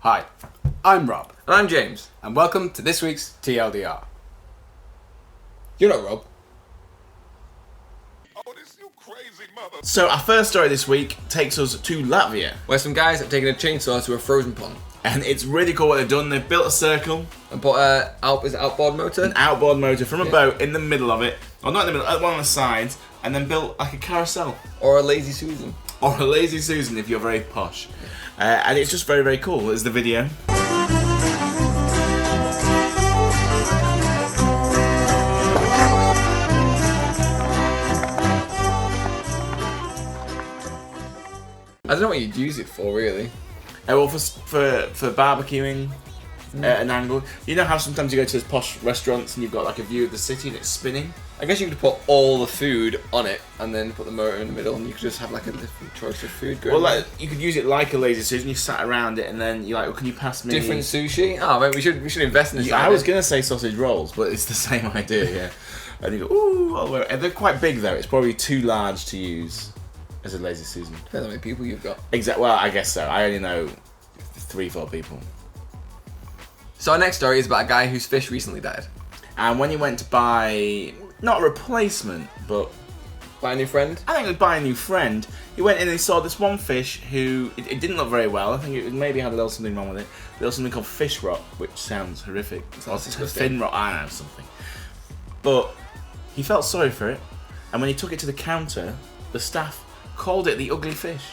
Hi, I'm Rob. And I'm James. And welcome to this week's TLDR. You're not Rob. Oh, this you crazy mother. So our first story this week takes us to Latvia. Where some guys have taken a chainsaw to a frozen pond. And it's really cool what they've done. They've built a circle. And put an outboard motor? An outboard motor from a boat in the middle of it. Or not in the middle, one on the sides. And then built like a carousel. Or a lazy Susan. Or a lazy Susan if you're very posh. And it's just very, very cool. There's the video. I don't know what you'd use it for, really. Well, for barbecuing at an angle. You know how sometimes you go to those posh restaurants and you've got like a view of the city and it's spinning? I guess you could put all the food on it and then put the motor in the middle and you could just have like a different choice of food going. Well, like, you could use it like a lazy Susan. You sat around it and then you're like, well, can you pass me... Different sushi? Oh, man, we should invest in this. Yeah, I was going to say sausage rolls, but it's the same idea, yeah. And you go, ooh, all the way. And they're quite big though. It's probably too large to use as a lazy Susan. Depends how many people you've got. Exactly. Well, I guess so. I only know 3-4 people. So our next story is about a guy whose fish recently died. And when he went to buy, not a replacement, but... Buy a new friend? I think it was buy a new friend. He went in and he saw this one fish who, it didn't look very well. I think it maybe had a little something wrong with it. A little something called fish rot, which sounds horrific. It's like fin rot, I don't know, something. But he felt sorry for it. And when he took it to the counter, the staff called it the ugly fish.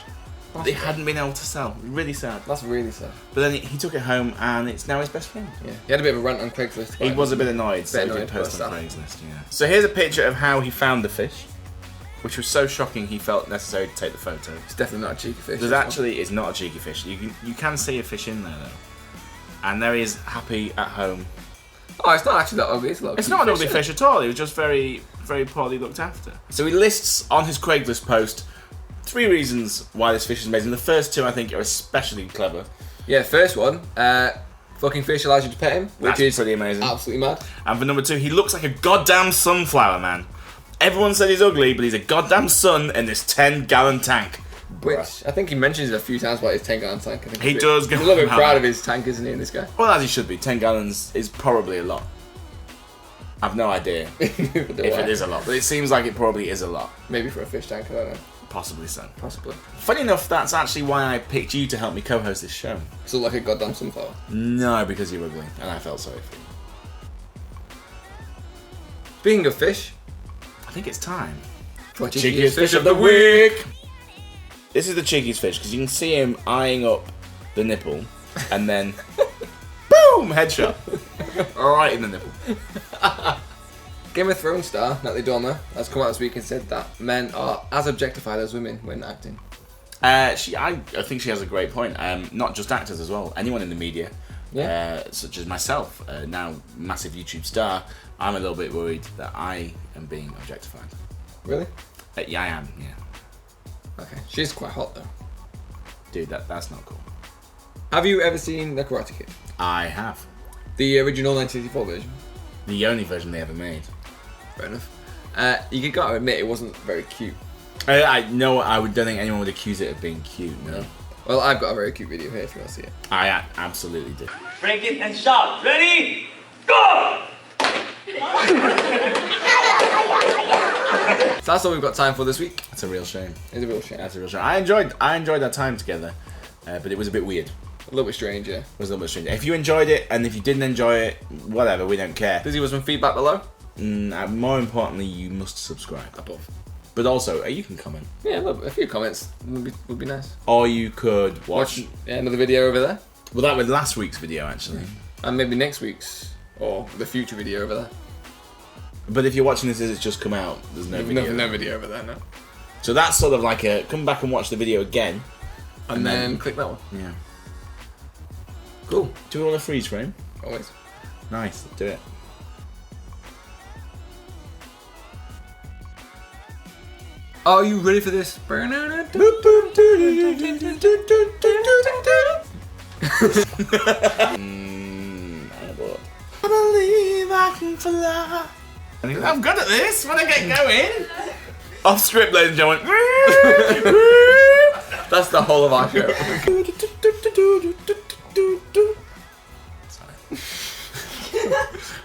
They hadn't been able to sell. Really sad. That's really sad. But then he took it home and it's now his best friend. Yeah. He had a bit of a rant on Craigslist. He was a bit annoyed, so he did post on Craigslist, yeah. So here's a picture of how he found the fish, which was so shocking he felt necessary to take the photo. It's definitely not a cheeky fish. There's actually is not a cheeky fish. You can see a fish in there though. And there he is, happy at home. Oh, it's not actually that ugly. It's not an ugly fish at all. He was just very, very poorly looked after. So he lists on his Craigslist post 3 reasons why this fish is amazing. The first 2 I think are especially clever. Yeah, first one, fucking fish allows you to pet him, which is pretty amazing. Absolutely mad. And for number 2, he looks like a goddamn sunflower, man. Everyone said he's ugly, but he's a goddamn sun in this 10-gallon tank. Which I think he mentions it a few times about his 10-gallon tank. I think he does. He's a little bit proud of his tank, isn't he, in this guy? Well, as he should be. 10 gallons is probably a lot. I've no idea if it is a lot, but it seems like it probably is a lot. Maybe for a fish tank, I don't know. Possibly so. Possibly. Funny enough, that's actually why I picked you to help me co-host this show. So like a goddamn sunflower? No, because you're ugly, and I felt sorry for you. Speaking of fish, I think it's time for cheekiest fish of the week. This is the cheekiest fish because you can see him eyeing up the nipple, and then boom, headshot, right in the nipple. Game of Thrones star Natalie Dormer has come out this week and said that men are as objectified as women when acting. I think she has a great point. Not just actors as well. Anyone in the media, such as myself, now massive YouTube star. I'm a little bit worried that I am being objectified. Really? Yeah, I am. Yeah. Okay. She's quite hot though. Dude, that's not cool. Have you ever seen The Karate Kid? I have. The original 1984 version. The only version they ever made. Fair enough. You got to admit it wasn't very cute. I don't think anyone would accuse it of being cute, no. Well, I've got a very cute video here if you want to see it. I absolutely do. Break it and shout. Ready? Go! So that's all we've got time for this week. That's a real shame. It's a real shame. That's a real shame. I enjoyed our time together, but it was a bit weird. A little bit strange, yeah. It was a little bit strange. If you enjoyed it, and if you didn't enjoy it, whatever, we don't care. Please give us some feedback below. More importantly, you must subscribe. Above. But also, you can comment. Yeah, a few comments would be nice. Or you could watch another video over there. Well, that was last week's video, actually. And maybe next week's, or the future video over there. But if you're watching this as it's just come out, there's no video. No video over there, no. So that's sort of like a, come back and watch the video again. And then click that one. Yeah. Cool. Do we want a freeze frame? Always. Nice, let's do it. Are you ready for this? I believe I can fly. I'm good at this when I get going. Off script, ladies and gentlemen. That's the whole of our show.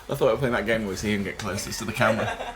I thought we were playing that game where we see him get closest to the camera.